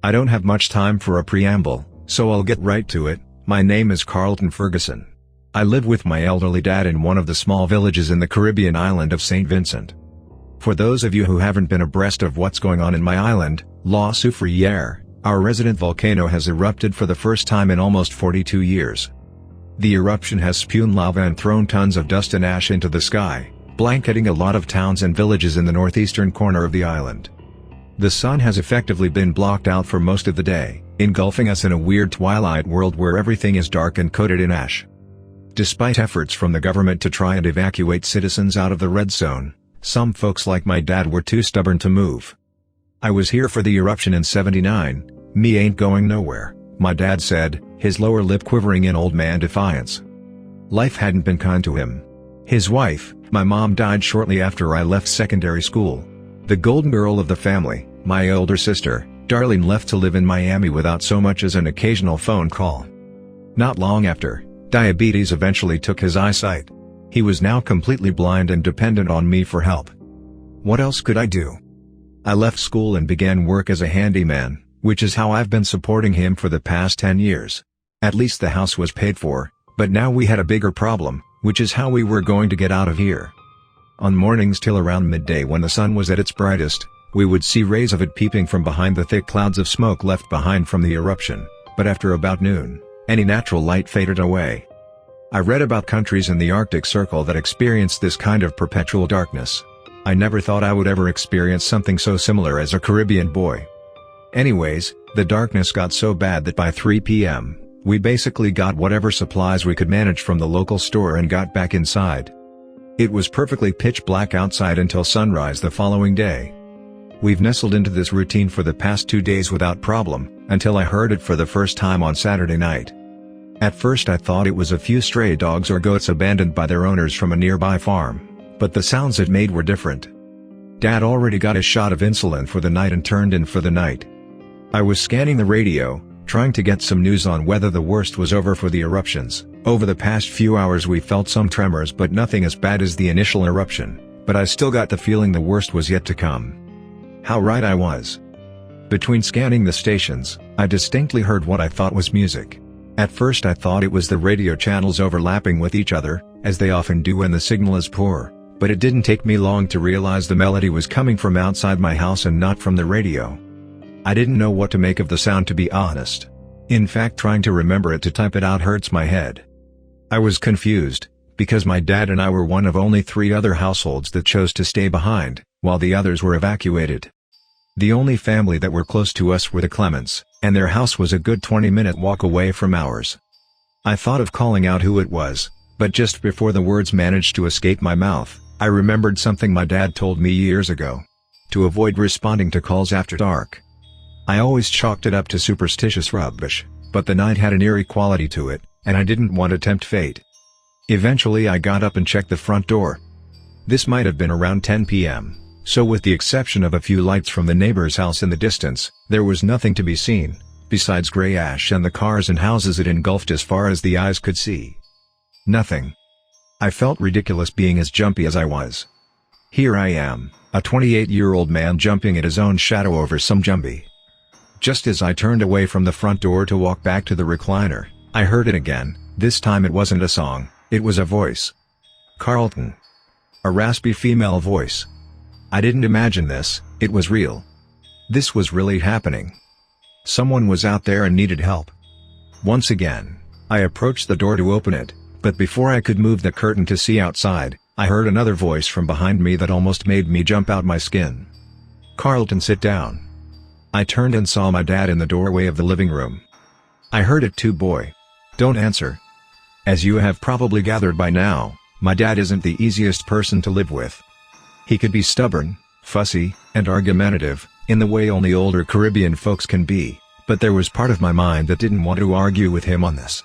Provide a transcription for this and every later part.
I don't have much time for a preamble, so I'll get right to it. My name is Carlton Ferguson. I live with my elderly dad in one of the small villages in the Caribbean island of St. Vincent. For those of you who haven't been abreast of what's going on in my island, La Soufriere, our resident volcano has erupted for the first time in almost 42 years. The eruption has spewed lava and thrown tons of dust and ash into the sky, blanketing a lot of towns and villages in the northeastern corner of the island. The sun has effectively been blocked out for most of the day, engulfing us in a weird twilight world where everything is dark and coated in ash. Despite efforts from the government to try and evacuate citizens out of the red zone, some folks like my dad were too stubborn to move. "I was here for the eruption in '79, me ain't going nowhere," my dad said, his lower lip quivering in old man defiance. Life hadn't been kind to him. His wife, my mom, died shortly after I left secondary school. The golden girl of the family, my older sister, Darlene, left to live in Miami without so much as an occasional phone call. Not long after, diabetes eventually took his eyesight. He was now completely blind and dependent on me for help. What else could I do? I left school and began work as a handyman, which is how I've been supporting him for the past 10 years. At least the house was paid for, but now we had a bigger problem, which is how we were going to get out of here. On mornings till around midday, when the sun was at its brightest, we would see rays of it peeping from behind the thick clouds of smoke left behind from the eruption, but after about noon, any natural light faded away. I read about countries in the Arctic Circle that experienced this kind of perpetual darkness. I never thought I would ever experience something so similar as a Caribbean boy. Anyways, the darkness got so bad that by 3 p.m., we basically got whatever supplies we could manage from the local store and got back inside. It was perfectly pitch black outside until sunrise the following day. We've nestled into this routine for the past 2 days without problem, until I heard it for the first time on Saturday night. At first I thought it was a few stray dogs or goats abandoned by their owners from a nearby farm, but the sounds it made were different. Dad already got a shot of insulin for the night and turned in for the night. I was scanning the radio, trying to get some news on whether the worst was over for the eruptions. Over the past few hours we felt some tremors, but nothing as bad as the initial eruption, but I still got the feeling the worst was yet to come. How right I was. Between scanning the stations, I distinctly heard what I thought was music. At first I thought it was the radio channels overlapping with each other, as they often do when the signal is poor, but it didn't take me long to realize the melody was coming from outside my house and not from the radio. I didn't know what to make of the sound, to be honest. In fact, trying to remember it to type it out hurts my head. I was confused, because my dad and I were one of only 3 other households that chose to stay behind, while the others were evacuated. The only family that were close to us were the Clements, and their house was a good 20-minute walk away from ours. I thought of calling out who it was, but just before the words managed to escape my mouth, I remembered something my dad told me years ago. To avoid responding to calls after dark. I always chalked it up to superstitious rubbish, but the night had an eerie quality to it, and I didn't want to tempt fate. Eventually I got up and checked the front door. This might have been around 10 p.m., so with the exception of a few lights from the neighbor's house in the distance, there was nothing to be seen, besides gray ash and the cars and houses it engulfed as far as the eyes could see. Nothing. I felt ridiculous being as jumpy as I was. Here I am, a 28-year-old man jumping at his own shadow over some jumbie. Just as I turned away from the front door to walk back to the recliner, I heard it again. This time it wasn't a song, it was a voice. Carlton. A raspy female voice. I didn't imagine this, it was real. This was really happening. Someone was out there and needed help. Once again, I approached the door to open it, but before I could move the curtain to see outside, I heard another voice from behind me that almost made me jump out my skin. Carlton, sit down. I turned and saw my dad in the doorway of the living room. I heard it too, boy. Don't answer. As you have probably gathered by now, my dad isn't the easiest person to live with. He could be stubborn, fussy, and argumentative, in the way only older Caribbean folks can be, but there was part of my mind that didn't want to argue with him on this.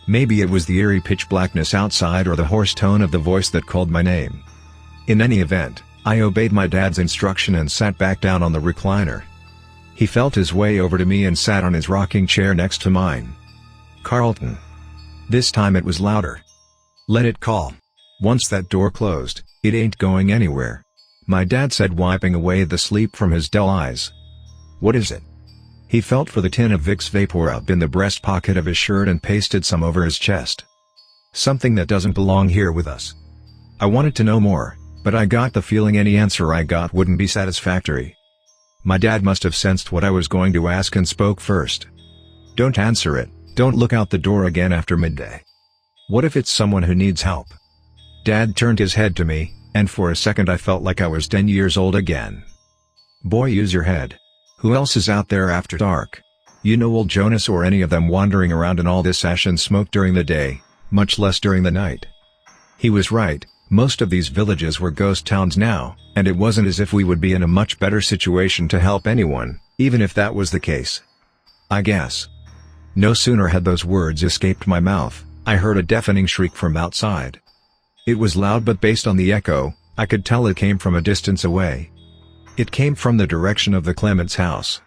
Maybe it was the eerie pitch blackness outside or the hoarse tone of the voice that called my name. In any event, I obeyed my dad's instruction and sat back down on the recliner. He felt his way over to me and sat on his rocking chair next to mine. Carlton. This time it was louder. Let it call. Once that door closed, it ain't going anywhere. My dad said, wiping away the sleep from his dull eyes. What is it? He felt for the tin of Vicks VapoRub in the breast pocket of his shirt and pasted some over his chest. Something that doesn't belong here with us. I wanted to know more, but I got the feeling any answer I got wouldn't be satisfactory. My dad must have sensed what I was going to ask and spoke first. Don't answer it, don't look out the door again after midday. What if it's someone who needs help? Dad turned his head to me, and for a second I felt like I was 10 years old again. Boy, use your head. Who else is out there after dark? You know old Jonas or any of them wandering around in all this ash and smoke during the day, much less during the night? He was right, most of these villages were ghost towns now, and it wasn't as if we would be in a much better situation to help anyone, even if that was the case. I guess. No sooner had those words escaped my mouth, I heard a deafening shriek from outside. It was loud, but based on the echo, I could tell it came from a distance away. It came from the direction of the Clements house.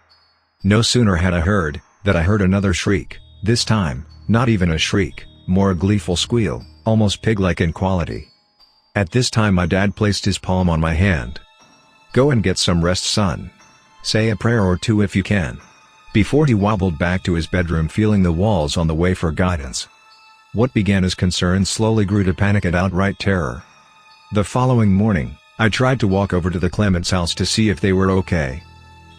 No sooner had I heard that I heard another shriek, this time, not even a shriek, more a gleeful squeal, almost pig-like in quality. At this time my dad placed his palm on my hand. Go and get some rest, son. Say a prayer or two if you can. Before he wobbled back to his bedroom, feeling the walls on the way for guidance. What began as concern slowly grew to panic and outright terror. The following morning, I tried to walk over to the Clements house to see if they were okay.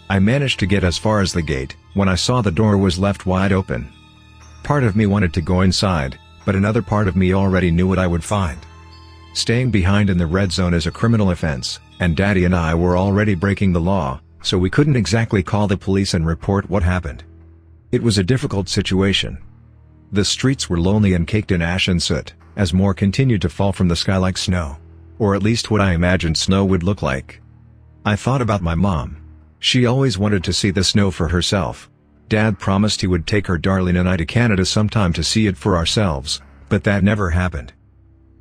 I managed to get as far as the gate, when I saw the door was left wide open. Part of me wanted to go inside, but another part of me already knew what I would find. Staying behind in the red zone is a criminal offense, and Daddy and I were already breaking the law, so we couldn't exactly call the police and report what happened. It was a difficult situation. The streets were lonely and caked in ash and soot, as more continued to fall from the sky like snow. Or at least what I imagined snow would look like. I thought about my mom. She always wanted to see the snow for herself. Dad promised he would take her Darlene and I to Canada sometime to see it for ourselves, but that never happened.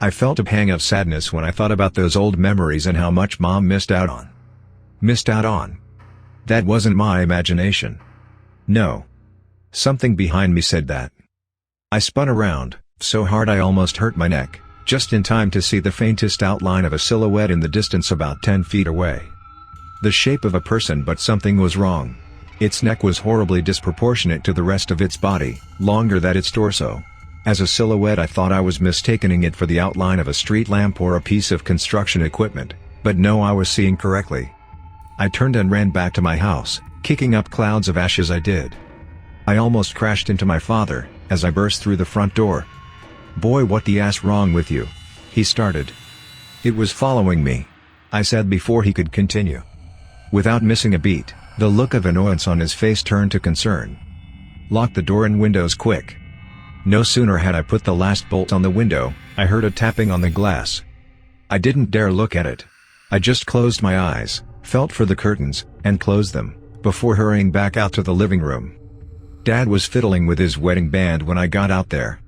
I felt a pang of sadness when I thought about those old memories and how much Mom missed out on. Missed out on? That wasn't my imagination. No. Something behind me said that. I spun around, so hard I almost hurt my neck, just in time to see the faintest outline of a silhouette in the distance about 10 feet away. The shape of a person, but something was wrong. Its neck was horribly disproportionate to the rest of its body, longer than its torso. As a silhouette I thought I was mistaking it for the outline of a street lamp or a piece of construction equipment, but no, I was seeing correctly. I turned and ran back to my house, kicking up clouds of ash as I did. I almost crashed into my father, as I burst through the front door. "Boy, what the ass wrong with you?" he started. "It was following me," I said before he could continue. Without missing a beat, the look of annoyance on his face turned to concern. "Lock the door and windows quick." No sooner had I put the last bolt on the window, I heard a tapping on the glass. I didn't dare look at it. I just closed my eyes, felt for the curtains, and closed them, before hurrying back out to the living room. Dad was fiddling with his wedding band when I got out there.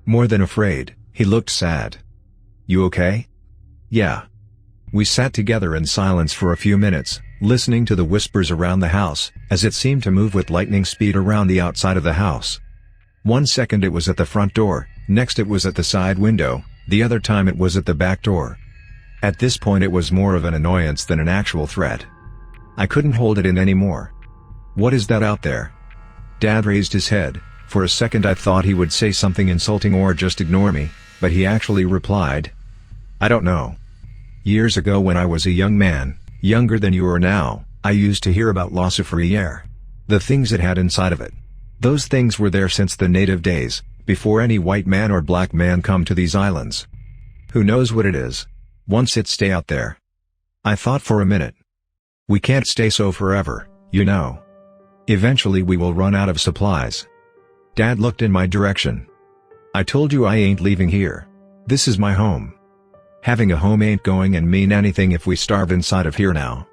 More than afraid, he looked sad. "You okay?" "Yeah." We sat together in silence for a few minutes, listening to the whispers around the house, as it seemed to move with lightning speed around the outside of the house. One second it was at the front door, next it was at the side window, the other time it was at the back door. At this point it was more of an annoyance than an actual threat. I couldn't hold it in anymore. "What is that out there?" Dad raised his head. For a second I thought he would say something insulting or just ignore me, but he actually replied, "I don't know. Years ago when I was a young man, younger than you are now, I used to hear about l'Ossifrere. The things it had inside of it. Those things were there since the native days, before any white man or black man come to these islands. Who knows what it is? Once it stay out there." I thought for a minute. We can't stay so forever, you know. Eventually we will run out of supplies. Dad looked in my direction. "I told you I ain't leaving here. This is my home. Having a home ain't going to mean anything if we starve inside of here now."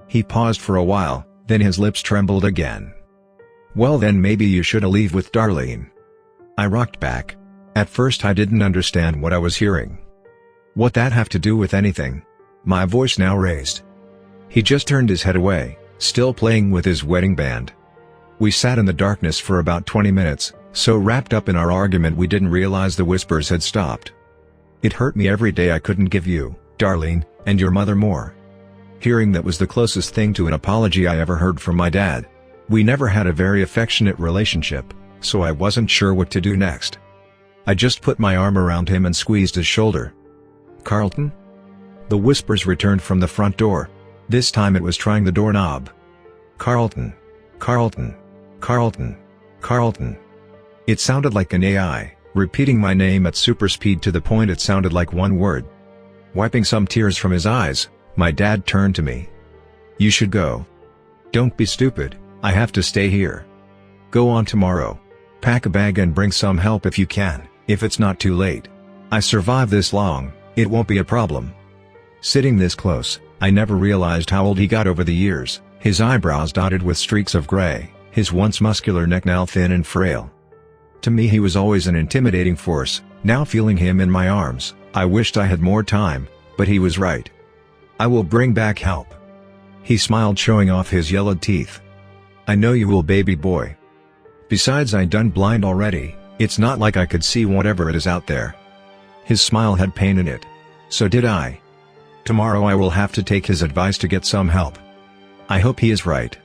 He paused for a while, then his lips trembled again. "Well then maybe you shoulda leave with Darlene." I rocked back. At first I didn't understand what I was hearing. What that have to do with anything? My voice now raised. He just turned his head away, still playing with his wedding band. We sat in the darkness for about 20 minutes, so wrapped up in our argument we didn't realize the whispers had stopped. It hurt me every day I couldn't give you, Darlene, and your mother more. Hearing that was the closest thing to an apology I ever heard from my dad. We never had a very affectionate relationship, so I wasn't sure what to do next. I just put my arm around him and squeezed his shoulder. "Carlton?" The whispers returned from the front door. This time it was trying the doorknob. "Carlton. Carlton. Carlton. Carlton." It sounded like an AI, repeating my name at super speed to the point it sounded like one word. Wiping some tears from his eyes, my dad turned to me. "You should go. Don't be stupid, I have to stay here. Go on tomorrow. Pack a bag and bring some help if you can, if it's not too late. I survived this long, it won't be a problem." Sitting this close, I never realized how old he got over the years, his eyebrows dotted with streaks of gray, his once muscular neck now thin and frail. To me he was always an intimidating force. Now feeling him in my arms, I wished I had more time, but he was right. "I will bring back help." He smiled, showing off his yellowed teeth. "I know you will, baby boy. Besides, I done blind already, it's not like I could see whatever it is out there." His smile had pain in it. So did I. Tomorrow I will have to take his advice to get some help. I hope he is right.